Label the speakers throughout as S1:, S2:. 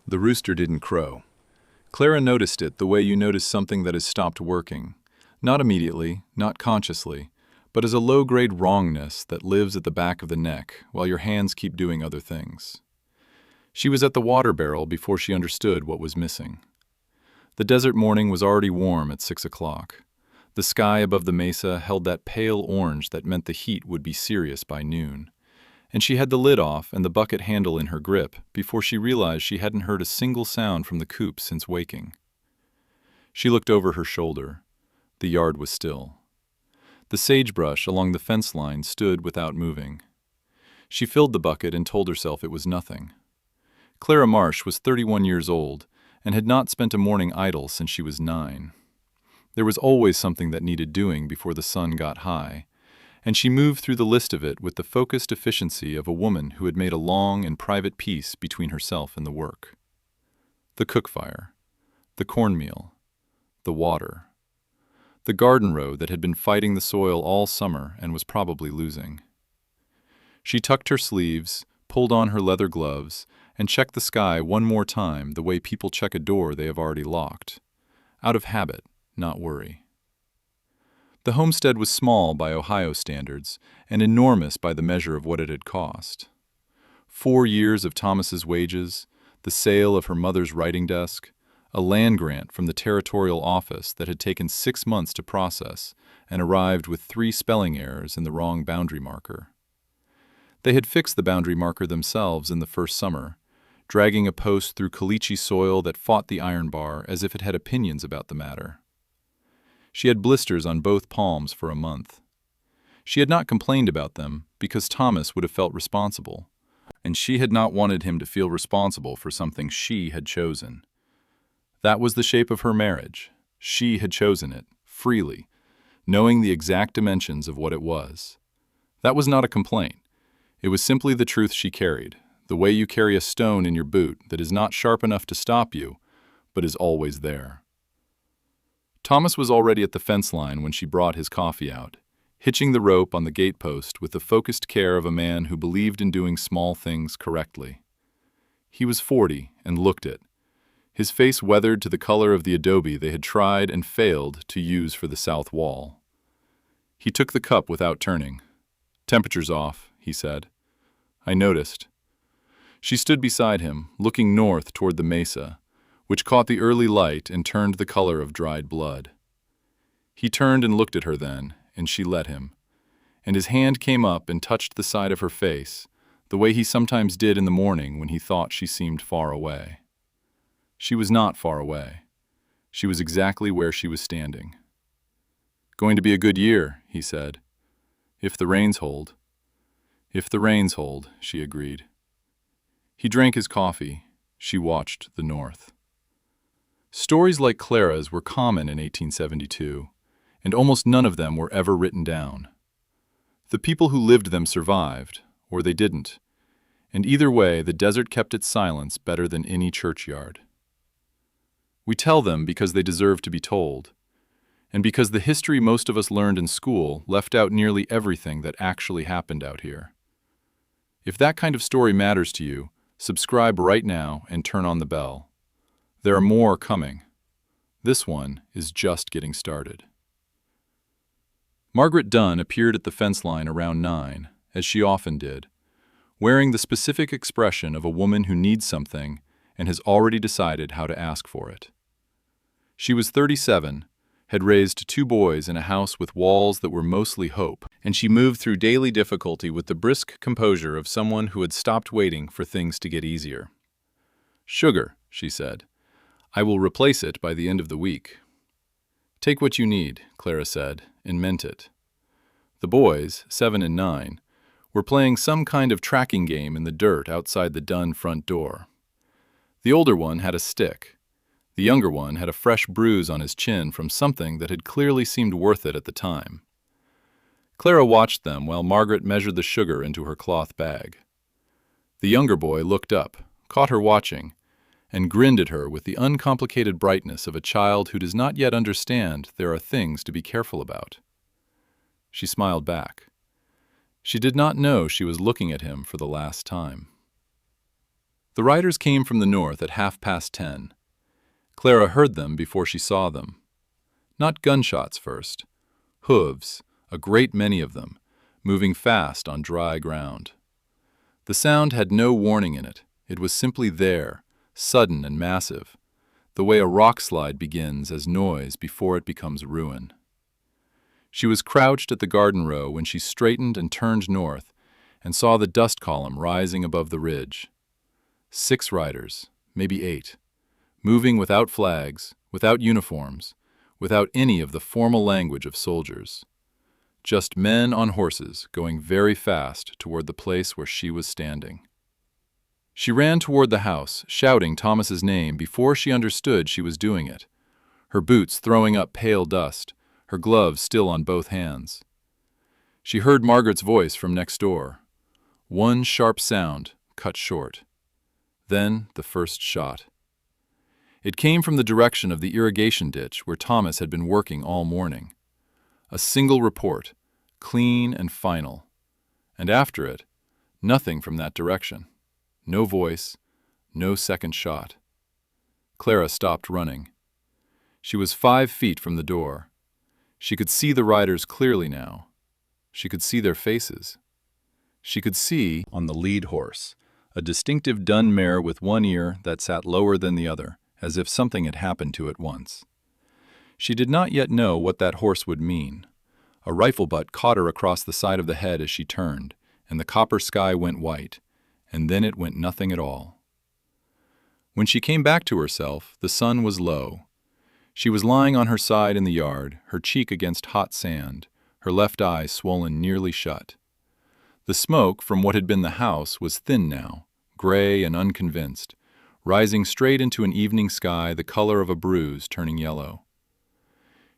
S1: The rooster didn't crow. Clara noticed it the way you notice something that has stopped working. Not immediately, not consciously, but as a low-grade wrongness that lives at the back of the neck while your hands keep doing other things. She was at the water barrel before she understood what was missing. The desert morning was already warm at 6 o'clock. The sky above the mesa held that pale orange that meant the heat would be serious by noon. And she had the lid off and the bucket handle in her grip before she realized she hadn't heard a single sound from the coop since waking. She looked over her shoulder. The yard was still. The sagebrush along the fence line stood without moving. She filled the bucket and told herself it was nothing. Clara Marsh was 31 years old and had not spent a morning idle since she was 9. There was always something that needed doing before the sun got high, and she moved through the list of it with the focused efficiency of a woman who had made a long and private peace between herself and the work. The cook fire, the cornmeal, the water, the garden row that had been fighting the soil all summer and was probably losing. She tucked her sleeves, pulled on her leather gloves, and checked the sky one more time the way people check a door they have already locked, out of habit, not worry. The homestead was small by Ohio standards and enormous by the measure of what it had cost. 4 years of Thomas's wages, the sale of her mother's writing desk, a land grant from the territorial office that had taken 6 months to process and arrived with 3 spelling errors in the wrong boundary marker. They had fixed the boundary marker themselves in the first summer, dragging a post through caliche soil that fought the iron bar as if it had opinions about the matter. She had blisters on both palms for a month. She had not complained about them because Thomas would have felt responsible, and she had not wanted him to feel responsible for something she had chosen. That was the shape of her marriage. She had chosen it, freely, knowing the exact dimensions of what it was. That was not a complaint. It was simply the truth she carried, the way you carry a stone in your boot that is not sharp enough to stop you, but is always there. Thomas was already at the fence line when she brought his coffee out, hitching the rope on the gatepost with the focused care of a man who believed in doing small things correctly. He was 40 and looked it, his face weathered to the color of the adobe they had tried and failed to use for the south wall. He took the cup without turning. "Temperature's off," he said. "I noticed." She stood beside him, looking north toward the mesa, which caught the early light and turned the color of dried blood. He turned and looked at her then, and she let him, and his hand came up and touched the side of her face, the way he sometimes did in the morning when he thought she seemed far away. She was not far away. She was exactly where she was standing. "Going to be a good year," he said. "If the rains hold." "If the rains hold," she agreed. He drank his coffee. She watched the north. Stories like Clara's were common in 1872, and almost none of them were ever written down. The people who lived them survived, or they didn't, and either way the desert kept its silence better than any churchyard. We tell them because they deserve to be told, and because the history most of us learned in school left out nearly everything that actually happened out here. If that kind of story matters to you, subscribe right now and turn on the bell. There are more coming. This one is just getting started. Margaret Dunn appeared at the fence line around 9, as she often did, wearing the specific expression of a woman who needs something and has already decided how to ask for it. She was 37, had raised 2 boys in a house with walls that were mostly hope, and she moved through daily difficulty with the brisk composure of someone who had stopped waiting for things to get easier. "Sugar," she said. "I will replace it by the end of the week." "Take what you need," Clara said, and meant it. The boys, 7 and 9, were playing some kind of tracking game in the dirt outside the Dunn front door. The older one had a stick. The younger one had a fresh bruise on his chin from something that had clearly seemed worth it at the time. Clara watched them while Margaret measured the sugar into her cloth bag. The younger boy looked up, caught her watching, and grinned at her with the uncomplicated brightness of a child who does not yet understand there are things to be careful about. She smiled back. She did not know she was looking at him for the last time. The riders came from the north at 10:30. Clara heard them before she saw them. Not gunshots first. Hooves, a great many of them, moving fast on dry ground. The sound had no warning in it. It was simply there, sudden and massive, the way a rock slide begins as noise before it becomes ruin. She was crouched at the garden row when she straightened and turned north and saw the dust column rising above the ridge. 6 riders, maybe 8, moving without flags, without uniforms, without any of the formal language of soldiers. Just men on horses going very fast toward the place where she was standing. She ran toward the house, shouting Thomas's name before she understood she was doing it, her boots throwing up pale dust, her gloves still on both hands. She heard Margaret's voice from next door. One sharp sound, cut short. Then the first shot. It came from the direction of the irrigation ditch where Thomas had been working all morning. A single report, clean and final. And after it, nothing from that direction. No voice, no second shot. Clara stopped running. She was 5 feet from the door. She could see the riders clearly now. She could see their faces. She could see, on the lead horse, a distinctive dun mare with one ear that sat lower than the other, as if something had happened to it once. She did not yet know what that horse would mean. A rifle butt caught her across the side of the head as she turned, and the copper sky went white, and then it went nothing at all. When she came back to herself, the sun was low. She was lying on her side in the yard, her cheek against hot sand, her left eye swollen nearly shut. The smoke from what had been the house was thin now, gray and unconvinced, rising straight into an evening sky the color of a bruise turning yellow.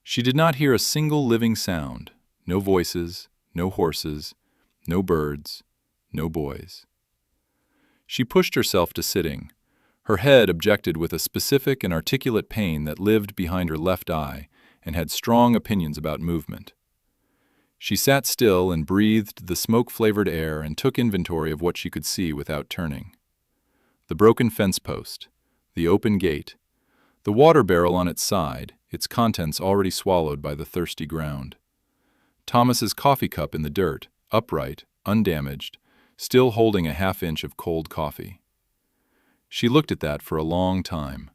S1: She did not hear a single living sound, no voices, no horses, no birds, no boys. She pushed herself to sitting. Her head objected with a specific and articulate pain that lived behind her left eye and had strong opinions about movement. She sat still and breathed the smoke-flavored air and took inventory of what she could see without turning. The broken fence post, the open gate, the water barrel on its side, its contents already swallowed by the thirsty ground. Thomas's coffee cup in the dirt, upright, undamaged, still holding a half-inch of cold coffee. She looked at that for a long time.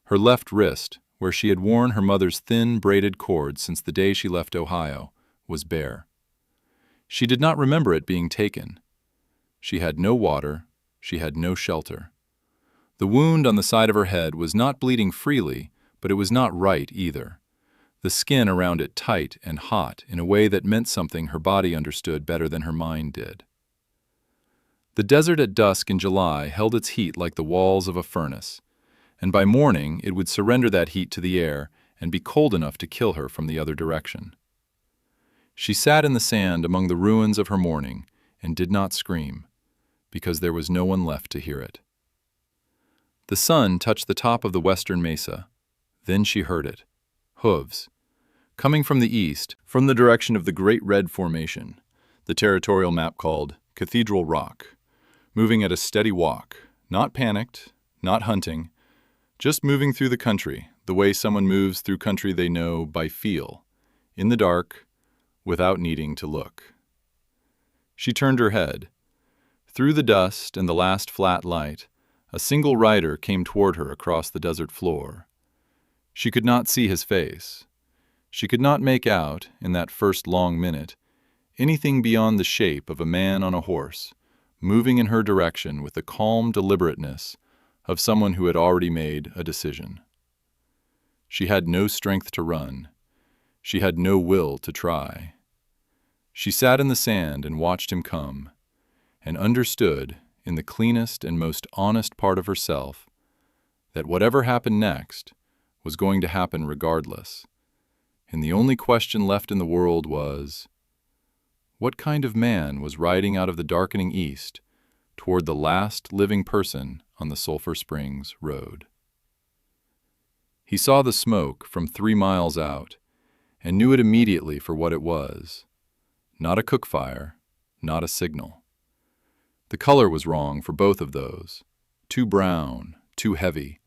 S1: Her left wrist, where she had worn her mother's thin braided cord since the day she left Ohio, was bare. She did not remember it being taken. She had no water, she had no shelter. The wound on the side of her head was not bleeding freely, but it was not right either. The skin around it tight and hot in a way that meant something her body understood better than her mind did. The desert at dusk in July held its heat like the walls of a furnace, and by morning it would surrender that heat to the air and be cold enough to kill her from the other direction. She sat in the sand among the ruins of her mourning and did not scream, because there was no one left to hear it. The sun touched the top of the western mesa. Then she heard it. Hooves. Coming from the east, from the direction of the Great Red Formation, the territorial map called Cathedral Rock, moving at a steady walk, not panicked, not hunting, just moving through the country, the way someone moves through country they know by feel, in the dark, without needing to look. She turned her head. Through the dust and the last flat light, a single rider came toward her across the desert floor. She could not see his face. She could not make out, in that first long minute, anything beyond the shape of a man on a horse, moving in her direction with the calm deliberateness of someone who had already made a decision. She had no strength to run. She had no will to try. She sat in the sand and watched him come, and understood, in the cleanest and most honest part of herself, that whatever happened next was going to happen regardless, and the only question left in the world was, what kind of man was riding out of the darkening east toward the last living person on the Sulphur Springs Road? He saw the smoke from 3 miles out and knew it immediately for what it was. Not a cook fire, not a signal. The color was wrong for both of those. too brown, too heavy,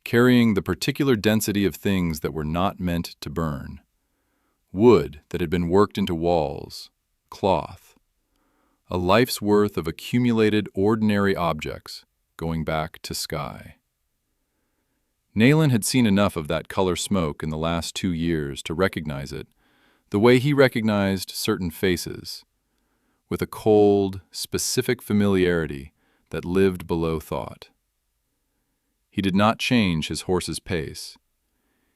S1: carrying the particular density of things that were not meant to burn. Wood that had been worked into walls, cloth, a life's worth of accumulated ordinary objects going back to sky. Naylin had seen enough of that color smoke in the last 2 years to recognize it, the way he recognized certain faces, with a cold, specific familiarity that lived below thought. He did not change his horse's pace.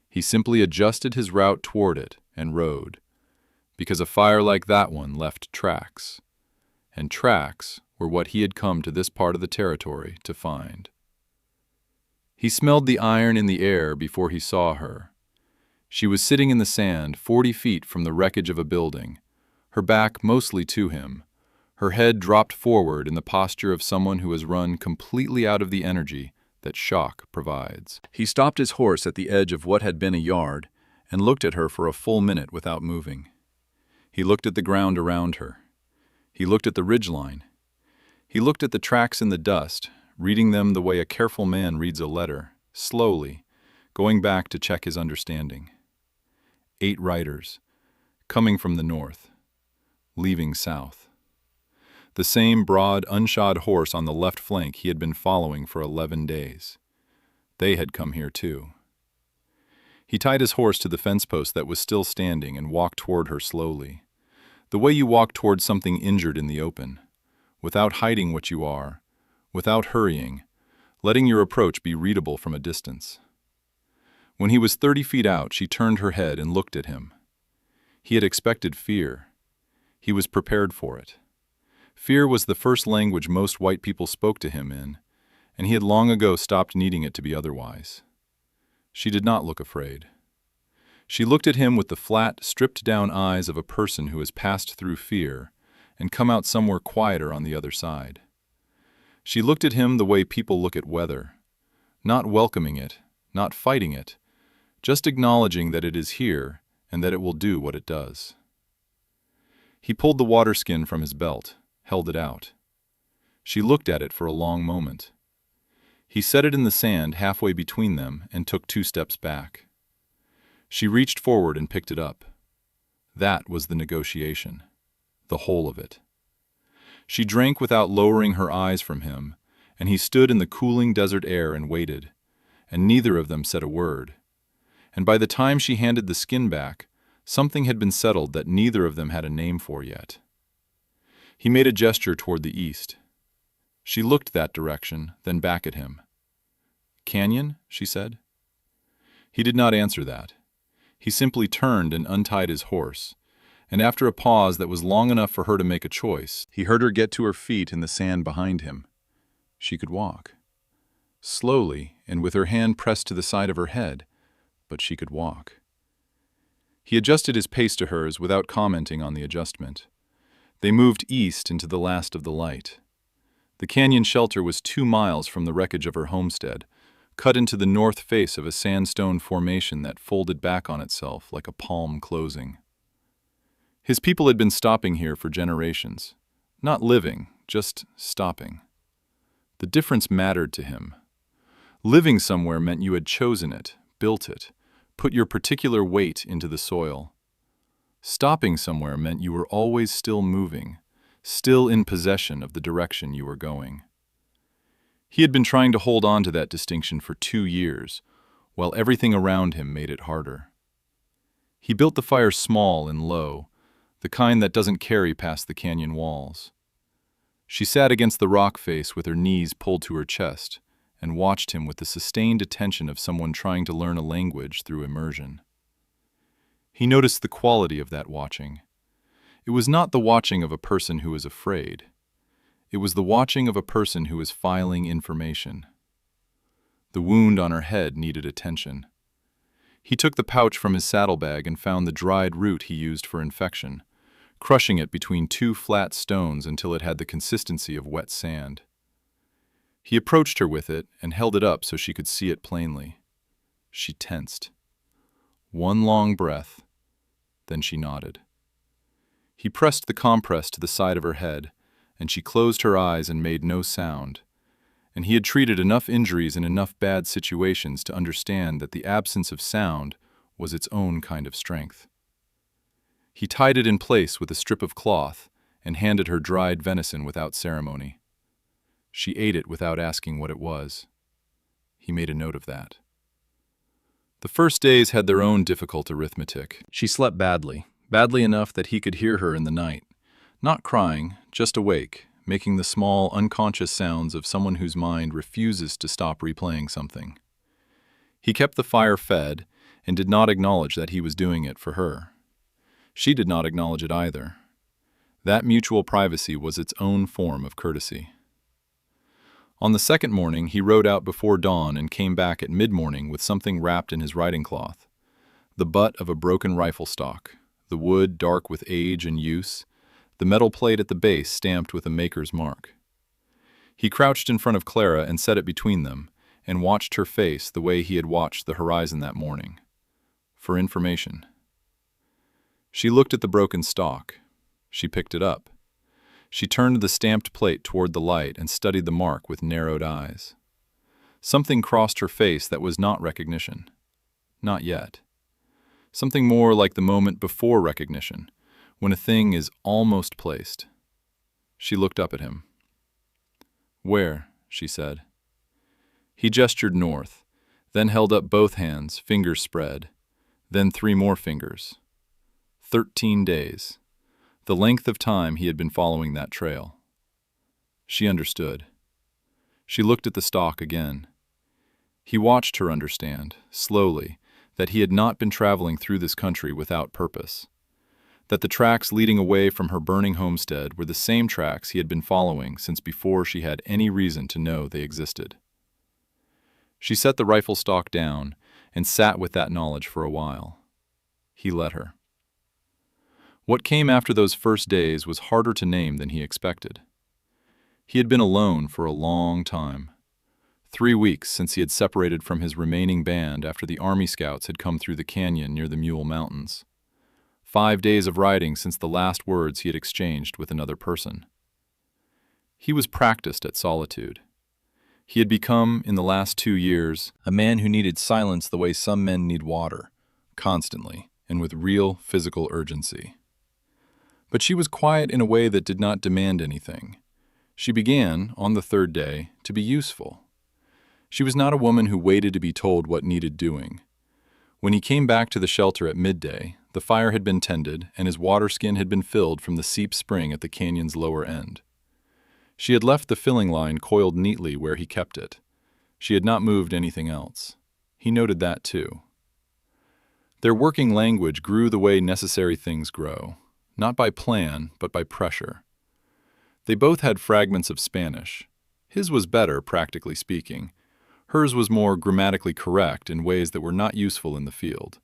S1: He simply adjusted his route toward it and rode, because a fire like that one left tracks, and tracks were what he had come to this part of the territory to find. He smelled the iron in the air before he saw her. She was sitting in the sand 40 feet from the wreckage of a building, her back mostly to him, her head dropped forward in the posture of someone who has run completely out of the energy that shock provides. He stopped his horse at the edge of what had been a yard and looked at her for a full minute without moving. He looked at the ground around her. He looked at the ridgeline. He looked at the tracks in the dust, reading them the way a careful man reads a letter, slowly, going back to check his understanding. 8 riders, coming from the north, leaving south. The same broad, unshod horse on the left flank he had been following for 11 days. They had come here too. He tied his horse to the fence post that was still standing and walked toward her slowly, the way you walk toward something injured in the open, without hiding what you are, without hurrying, letting your approach be readable from a distance. When he was 30 feet out, she turned her head and looked at him. He had expected fear. He was prepared for it. Fear was the first language most white people spoke to him in, and he had long ago stopped needing it to be otherwise. She did not look afraid. She looked at him with the flat, stripped-down eyes of a person who has passed through fear and come out somewhere quieter on the other side. She looked at him the way people look at weather, not welcoming it, not fighting it, just acknowledging that it is here and that it will do what it does. He pulled the water skin from his belt, held it out. She looked at it for a long moment. He set it in the sand halfway between them and took 2 steps back. She reached forward and picked it up. That was the negotiation, the whole of it. She drank without lowering her eyes from him, and he stood in the cooling desert air and waited, and neither of them said a word. And by the time she handed the skin back, something had been settled that neither of them had a name for yet. He made a gesture toward the east. She looked that direction, then back at him. "Canyon?" she said. He did not answer that. He simply turned and untied his horse, and after a pause that was long enough for her to make a choice, he heard her get to her feet in the sand behind him. She could walk. Slowly, and with her hand pressed to the side of her head, but she could walk. He adjusted his pace to hers without commenting on the adjustment. They moved east into the last of the light. The canyon shelter was 2 miles from the wreckage of her homestead, cut into the north face of a sandstone formation that folded back on itself like a palm closing. His people had been stopping here for generations, not living, just stopping. The difference mattered to him. Living somewhere meant you had chosen it, built it, put your particular weight into the soil. Stopping somewhere meant you were always still moving, still in possession of the direction you were going. He had been trying to hold on to that distinction for 2 years, while everything around him made it harder. He built the fire small and low, the kind that doesn't carry past the canyon walls. She sat against the rock face with her knees pulled to her chest and watched him with the sustained attention of someone trying to learn a language through immersion. He noticed the quality of that watching. It was not the watching of a person who is afraid. It was the watching of a person who is filing information. The wound on her head needed attention. He took the pouch from his saddlebag and found the dried root he used for infection, crushing it between 2 flat stones until it had the consistency of wet sand. He approached her with it and held it up so she could see it plainly. She tensed. 1 long breath, then she nodded. He pressed the compress to the side of her head, and she closed her eyes and made no sound, and he had treated enough injuries in enough bad situations to understand that the absence of sound was its own kind of strength. He tied it in place with a strip of cloth and handed her dried venison without ceremony. She ate it without asking what it was. He made a note of that. The first days had their own difficult arithmetic. She slept badly enough that he could hear her in the night. Not crying, just awake, making the small, unconscious sounds of someone whose mind refuses to stop replaying something. He kept the fire fed and did not acknowledge that he was doing it for her. She did not acknowledge it either. That mutual privacy was its own form of courtesy. On the second morning, he rode out before dawn and came back at mid-morning with something wrapped in his riding cloth. The butt of a broken rifle stock, the wood dark with age and use, the metal plate at the base stamped with a maker's mark. He crouched in front of Clara and set it between them, and watched her face the way he had watched the horizon that morning. For information. She looked at the broken stock. She picked it up. She turned the stamped plate toward the light and studied the mark with narrowed eyes. Something crossed her face that was not recognition. Not yet. Something more like the moment before recognition, when a thing is almost placed. She looked up at him. "Where?" she said. He gestured north, then held up both hands, fingers spread, then 3 more fingers. 13 days. The length of time he had been following that trail. She understood. She looked at the stock again. He watched her understand, slowly, that he had not been traveling through this country without purpose. That the tracks leading away from her burning homestead were the same tracks he had been following since before she had any reason to know they existed. She set the rifle stock down and sat with that knowledge for a while. He let her. What came after those first days was harder to name than he expected. He had been alone for a long time. 3 weeks since he had separated from his remaining band after the Army Scouts had come through the canyon near the Mule Mountains. 5 days of riding since the last words he had exchanged with another person. He was practiced at solitude. He had become, in the last 2 years, a man who needed silence the way some men need water, constantly, and with real physical urgency. But she was quiet in a way that did not demand anything. She began, on the 3rd day, to be useful. She was not a woman who waited to be told what needed doing. When he came back to the shelter at midday, the fire had been tended and his water skin had been filled from the seep spring at the canyon's lower end. She had left the filling line coiled neatly where he kept it. She had not moved anything else. He noted that too. Their working language grew the way necessary things grow. Not by plan, but by pressure. They both had fragments of Spanish. His was better, practically speaking. Hers was more grammatically correct in ways that were not useful in the field.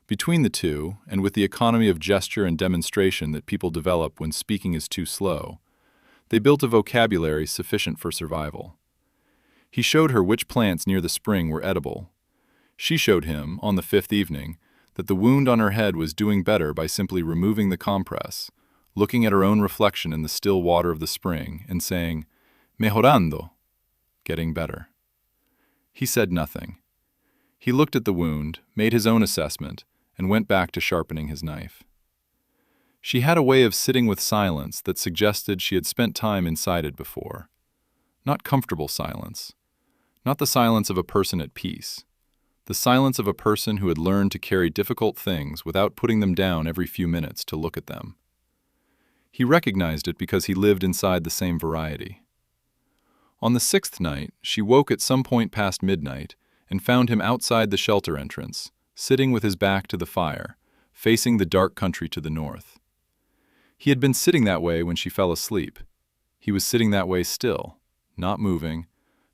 S1: Between the two, and with the economy of gesture and demonstration that people develop when speaking is too slow, they built a vocabulary sufficient for survival. He showed her which plants near the spring were edible. She showed him, on the 5th evening, that the wound on her head was doing better by simply removing the compress, looking at her own reflection in the still water of the spring, and saying, "Mejorando," getting better. He said nothing. He looked at the wound, made his own assessment, and went back to sharpening his knife. She had a way of sitting with silence that suggested she had spent time inside it before. Not comfortable silence. Not the silence of a person at peace. The silence of a person who had learned to carry difficult things without putting them down every few minutes to look at them. He recognized it because he lived inside the same variety. On the 6th night, she woke at some point past midnight and found him outside the shelter entrance, sitting with his back to the fire, facing the dark country to the north. He had been sitting that way when she fell asleep. He was sitting that way still, not moving,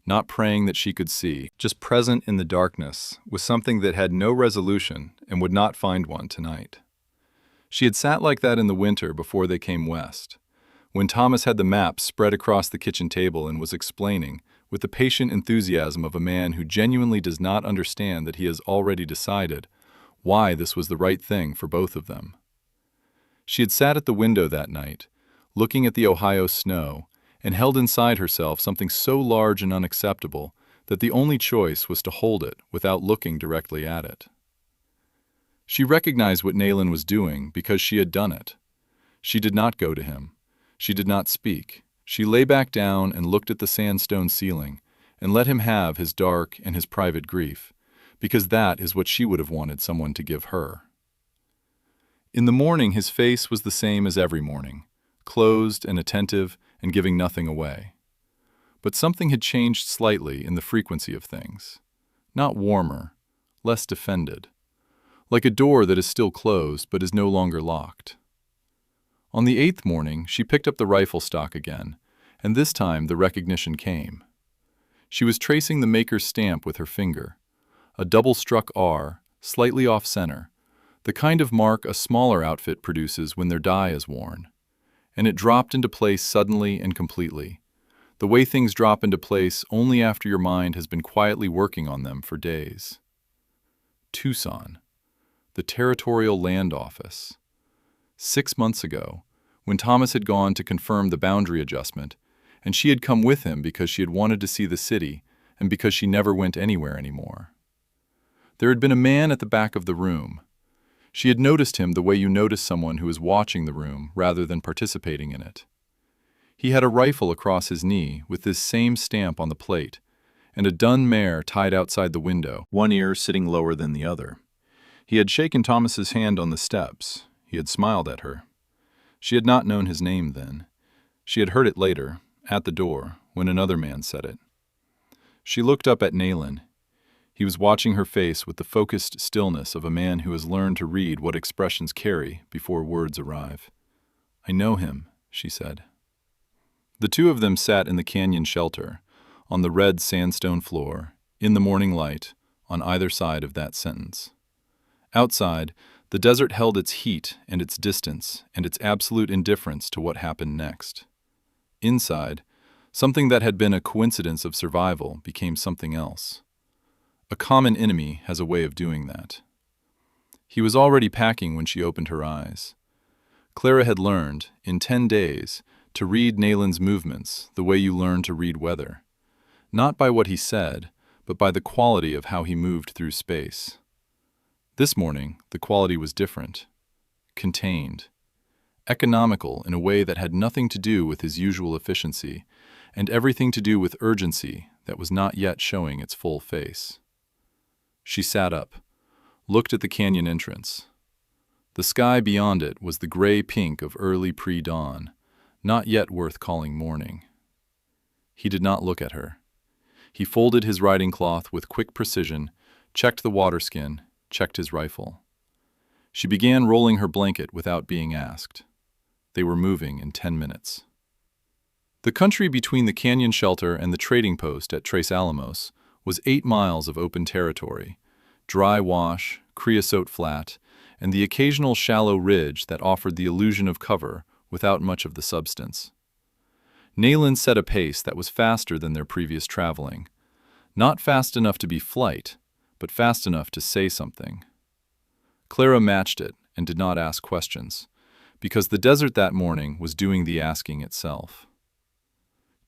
S1: not praying that she could see, just present in the darkness with something that had no resolution and would not find one tonight. She had sat like that in the winter before they came west, when Thomas had the map spread across the kitchen table and was explaining, with the patient enthusiasm of a man who genuinely does not understand that he has already decided, why this was the right thing for both of them. She had sat at the window that night, looking at the Ohio snow, and held inside herself something so large and unacceptable that the only choice was to hold it without looking directly at it. She recognized what Naylin was doing because she had done it. She did not go to him. She did not speak. She lay back down and looked at the sandstone ceiling and let him have his dark and his private grief, because that is what she would have wanted someone to give her. In the morning, his face was the same as every morning, closed and attentive and giving nothing away. But something had changed slightly in the frequency of things. Not warmer, less defended. Like a door that is still closed but is no longer locked. On the 8th morning, she picked up the rifle stock again, and this time the recognition came. She was tracing the maker's stamp with her finger, a double-struck R, slightly off-center, the kind of mark a smaller outfit produces when their die is worn. And it dropped into place suddenly and completely, the way things drop into place only after your mind has been quietly working on them for days. Tucson, the Territorial Land Office. 6 months ago, when Thomas had gone to confirm the boundary adjustment, and she had come with him because she had wanted to see the city and because she never went anywhere anymore. There had been a man at the back of the room. She had noticed him the way you notice someone who is watching the room rather than participating in it. He had a rifle across his knee with this same stamp on the plate, and a dun mare tied outside the window, one ear sitting lower than the other. He had shaken Thomas's hand on the steps. He had smiled at her. She had not known his name then. She had heard it later, at the door, when another man said it. She looked up at Naylin. He was watching her face with the focused stillness of a man who has learned to read what expressions carry before words arrive. "I know him," she said. The two of them sat in the canyon shelter, on the red sandstone floor, in the morning light, on either side of that sentence. Outside, the desert held its heat and its distance and its absolute indifference to what happened next. Inside, something that had been a coincidence of survival became something else. A common enemy has a way of doing that. He was already packing when she opened her eyes. Clara had learned, in 10 days, to read Naylin's movements the way you learn to read weather. Not by what he said, but by the quality of how he moved through space. This morning, the quality was different. Contained. Economical in a way that had nothing to do with his usual efficiency, and everything to do with urgency that was not yet showing its full face. She sat up, looked at the canyon entrance. The sky beyond it was the gray pink of early pre-dawn, not yet worth calling morning. He did not look at her. He folded his riding cloth with quick precision, checked the water skin, checked his rifle. She began rolling her blanket without being asked. They were moving in 10 minutes. The country between the canyon shelter and the trading post at Tres Alamos was 8 miles of open territory, dry wash, creosote flat, and the occasional shallow ridge that offered the illusion of cover without much of the substance. Naylin set a pace that was faster than their previous traveling. Not fast enough to be flight, but fast enough to say something. Clara matched it and did not ask questions, because the desert that morning was doing the asking itself.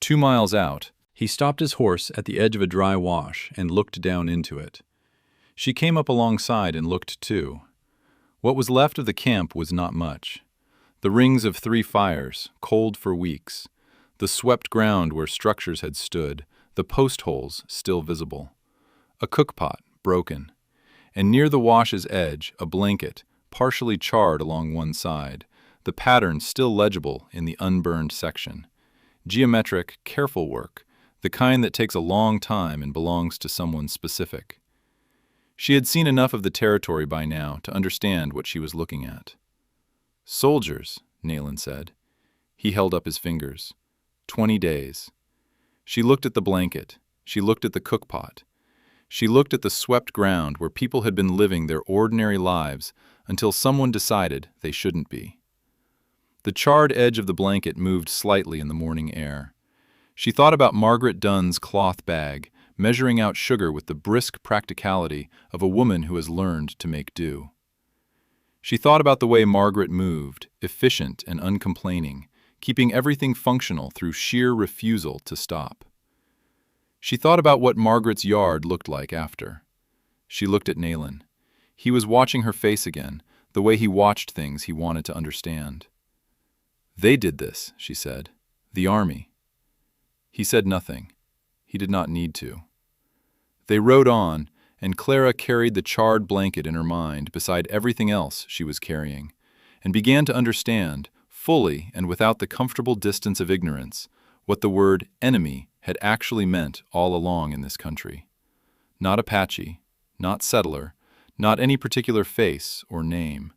S1: 2 miles out, he stopped his horse at the edge of a dry wash and looked down into it. She came up alongside and looked too. What was left of the camp was not much. The rings of 3 fires, cold for weeks, the swept ground where structures had stood, the post holes still visible. A cookpot, broken, and near the wash's edge, a blanket, partially charred along one side, the pattern still legible in the unburned section. Geometric, careful work, the kind that takes a long time and belongs to someone specific. She had seen enough of the territory by now to understand what she was looking at. "Soldiers," Naylin said. He held up his fingers. 20 days. She looked at the blanket. She looked at the cookpot. She looked at the swept ground where people had been living their ordinary lives until someone decided they shouldn't be. The charred edge of the blanket moved slightly in the morning air. She thought about Margaret Dunn's cloth bag, measuring out sugar with the brisk practicality of a woman who has learned to make do. She thought about the way Margaret moved, efficient and uncomplaining, keeping everything functional through sheer refusal to stop. She thought about what Margaret's yard looked like after. She looked at Naylin. He was watching her face again, the way he watched things he wanted to understand. "They did this," she said. "The army." He said nothing. He did not need to. They rode on, and Clara carried the charred blanket in her mind beside everything else she was carrying, and began to understand, fully and without the comfortable distance of ignorance, what the word enemy had actually meant all along in this country. Not Apache, not settler, not any particular face or name.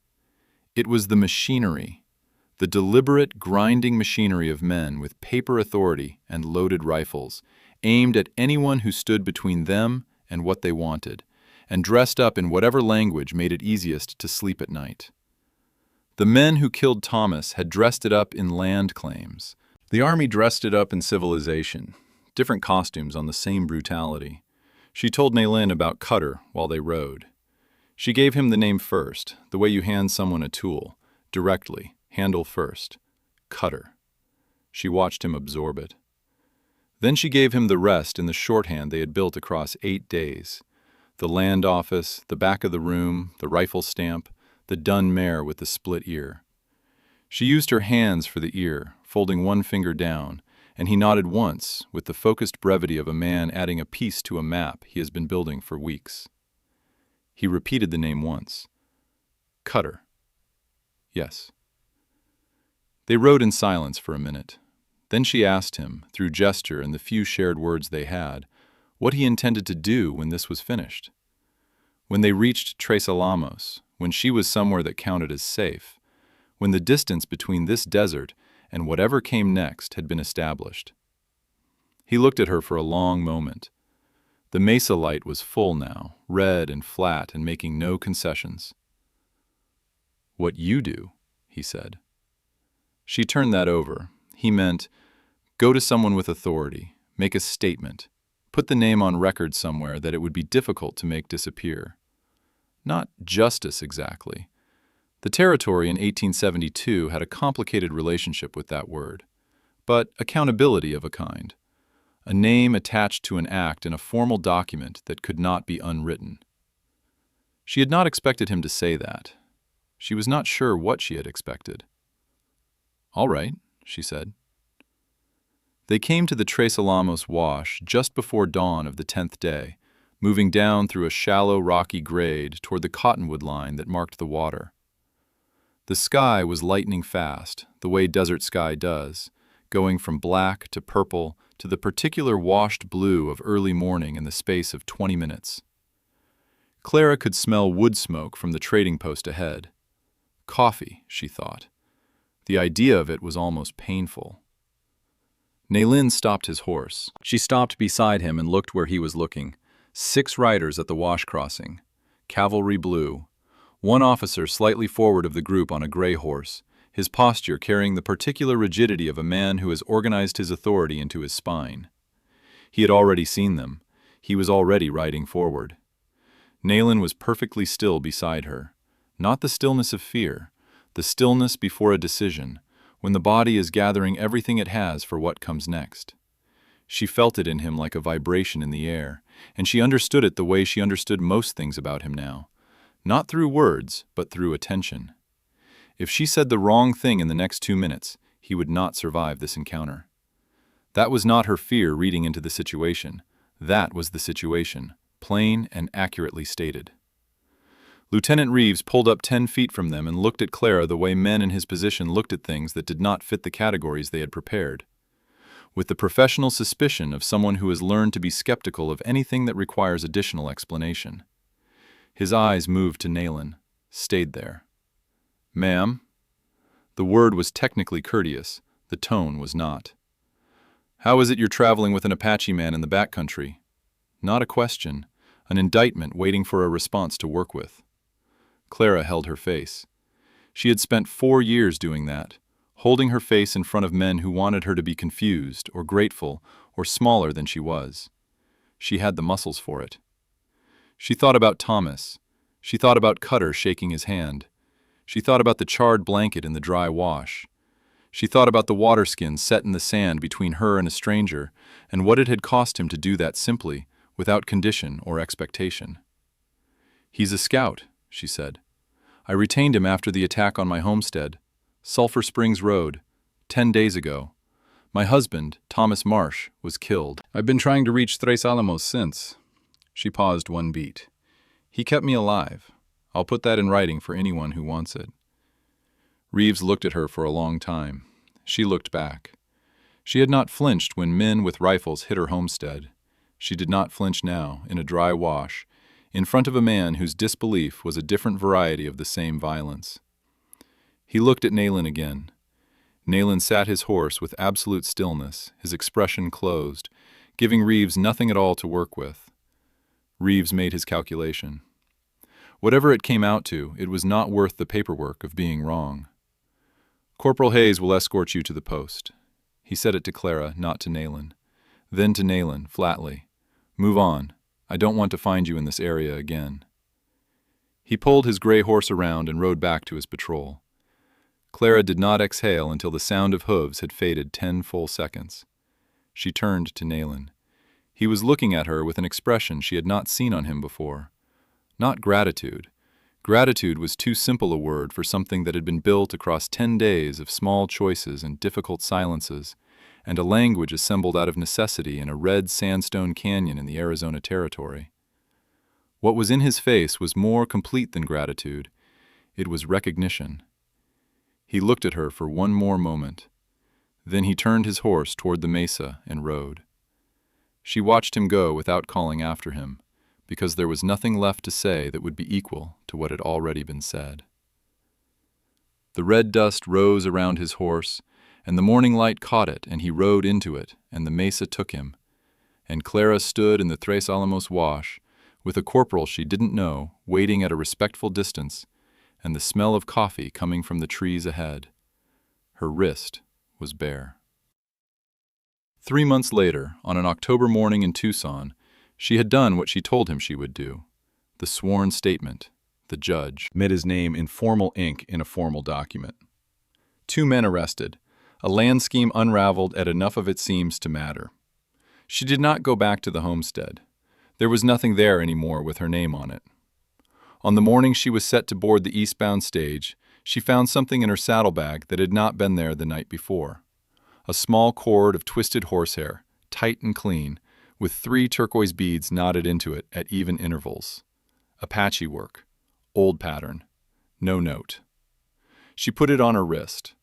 S1: It was the machinery, the deliberate, grinding machinery of men with paper authority and loaded rifles, aimed at anyone who stood between them and what they wanted, and dressed up in whatever language made it easiest to sleep at night. The men who killed Thomas had dressed it up in land claims. The army dressed it up in civilization, different costumes on the same brutality. She told Naylin about Cutter while they rode. She gave him the name first, the way you hand someone a tool, directly, handle first. Cutter. She watched him absorb it. Then she gave him the rest in the shorthand they had built across 8 days. The land office, the back of the room, the rifle stamp, the dun mare with the split ear. She used her hands for the ear, folding one finger down, and he nodded once with the focused brevity of a man adding a piece to a map he has been building for weeks. He repeated the name once. Cutter. Yes. They rode in silence for a minute. Then she asked him, through gesture and the few shared words they had, what he intended to do when this was finished. When they reached Tres Alamos, when she was somewhere that counted as safe, when the distance between this desert and whatever came next had been established. He looked at her for a long moment. The mesa light was full now, red and flat and making no concessions. "What you do," he said. She turned that over. He meant, go to someone with authority, make a statement, put the name on record somewhere that it would be difficult to make disappear. Not justice exactly. The territory in 1872 had a complicated relationship with that word, but accountability of a kind. A name attached to an act in a formal document that could not be unwritten. She had not expected him to say that. She was not sure what she had expected. "All right," she said. They came to the Tres Alamos wash just before dawn of the 10th day, moving down through a shallow, rocky grade toward the cottonwood line that marked the water. The sky was lightening fast, the way desert sky does, going from black to purple to the particular washed blue of early morning in the space of 20 minutes. Clara could smell wood smoke from the trading post ahead. Coffee, she thought. The idea of it was almost painful. Naylin stopped his horse. She stopped beside him and looked where he was looking. 6 riders at the wash crossing. Cavalry blue. One officer slightly forward of the group on a gray horse, his posture carrying the particular rigidity of a man who has organized his authority into his spine. He had already seen them. He was already riding forward. Naylin was perfectly still beside her. Not the stillness of fear, the stillness before a decision, when the body is gathering everything it has for what comes next. She felt it in him like a vibration in the air, and she understood it the way she understood most things about him now. Not through words, but through attention. If she said the wrong thing in the next 2 minutes, he would not survive this encounter. That was not her fear reading into the situation. That was the situation, plain and accurately stated. Lieutenant Reeves pulled up 10 feet from them and looked at Clara the way men in his position looked at things that did not fit the categories they had prepared. With the professional suspicion of someone who has learned to be skeptical of anything that requires additional explanation. His eyes moved to Naylin, stayed there. "Ma'am?" The word was technically courteous, the tone was not. "How is it you're traveling with an Apache man in the backcountry?" Not a question, an indictment waiting for a response to work with. Clara held her face. She had spent 4 years doing that, holding her face in front of men who wanted her to be confused or grateful or smaller than she was. She had the muscles for it. She thought about Thomas. She thought about Cutter shaking his hand. She thought about the charred blanket in the dry wash. She thought about the water skin set in the sand between her and a stranger, and what it had cost him to do that simply, without condition or expectation. "He's a scout," she said. "I retained him after the attack on my homestead, Sulphur Springs Road, 10 days ago. My husband, Thomas Marsh, was killed. I've been trying to reach Tres Alamos since." She paused one beat. "He kept me alive. I'll put that in writing for anyone who wants it." Reeves looked at her for a long time. She looked back. She had not flinched when men with rifles hit her homestead. She did not flinch now, in a dry wash, in front of a man whose disbelief was a different variety of the same violence. He looked at Naylin again. Naylin sat his horse with absolute stillness, his expression closed, giving Reeves nothing at all to work with. Reeves made his calculation. Whatever it came out to, it was not worth the paperwork of being wrong. "Corporal Hayes will escort you to the post." He said it to Clara, not to Naylin. Then to Naylin, flatly, "Move on. I don't want to find you in this area again." He pulled his gray horse around and rode back to his patrol. Clara did not exhale until the sound of hooves had faded 10 full seconds. She turned to Naylin. He was looking at her with an expression she had not seen on him before. Not gratitude. Gratitude was too simple a word for something that had been built across 10 days of small choices and difficult silences, and a language assembled out of necessity in a red sandstone canyon in the Arizona Territory. What was in his face was more complete than gratitude. It was recognition. He looked at her for one more moment. Then he turned his horse toward the mesa and rode. She watched him go without calling after him, because there was nothing left to say that would be equal to what had already been said. The red dust rose around his horse, and the morning light caught it, and he rode into it, and the mesa took him. And Clara stood in the Tres Alamos wash, with a corporal she didn't know, waiting at a respectful distance, and the smell of coffee coming from the trees ahead. Her wrist was bare. 3 months later, on an October morning in Tucson, she had done what she told him she would do. The sworn statement. The judge met his name in formal ink in a formal document. 2 men arrested. A land scheme unraveled at enough of its seams to matter. She did not go back to the homestead. There was nothing there anymore with her name on it. On the morning she was set to board the eastbound stage, she found something in her saddlebag that had not been there the night before. A small cord of twisted horsehair, tight and clean, with 3 turquoise beads knotted into it at even intervals. Apache work. Old pattern. No note. She put it on her wrist.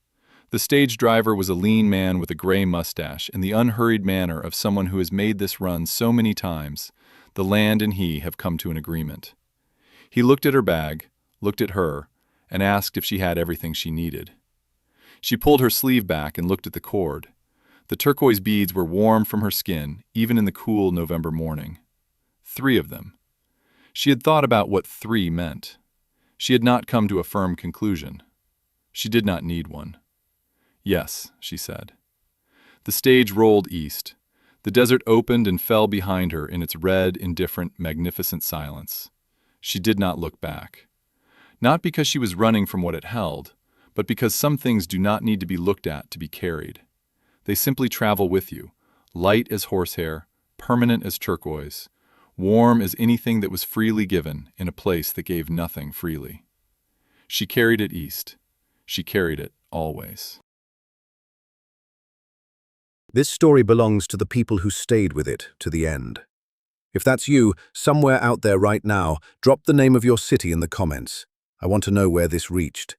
S1: The stage driver was a lean man with a gray mustache and the unhurried manner of someone who has made this run so many times. The land and he have come to an agreement. He looked at her bag, looked at her, and asked if she had everything she needed. She pulled her sleeve back and looked at the cord. The turquoise beads were warm from her skin, even in the cool November morning. 3 of them. She had thought about what 3 meant. She had not come to a firm conclusion. She did not need one. "Yes," she said. The stage rolled east. The desert opened and fell behind her in its red, indifferent, magnificent silence. She did not look back. Not because she was running from what it held, but because some things do not need to be looked at to be carried. They simply travel with you, light as horsehair, permanent as turquoise, warm as anything that was freely given in a place that gave nothing freely. She carried it east. She carried it always.
S2: This story belongs to the people who stayed with it to the end. If that's you, somewhere out there right now, drop the name of your city in the comments. I want to know where this reached.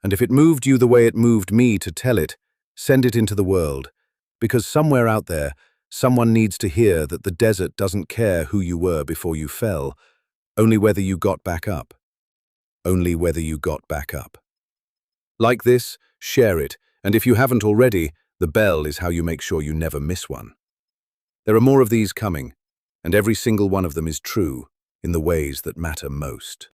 S2: And if it moved you the way it moved me to tell it, send it into the world. Because somewhere out there, someone needs to hear that the desert doesn't care who you were before you fell, only whether you got back up. Only whether you got back up. Like this, share it, and if you haven't already, the bell is how you make sure you never miss one. There are more of these coming, and every single one of them is true in the ways that matter most.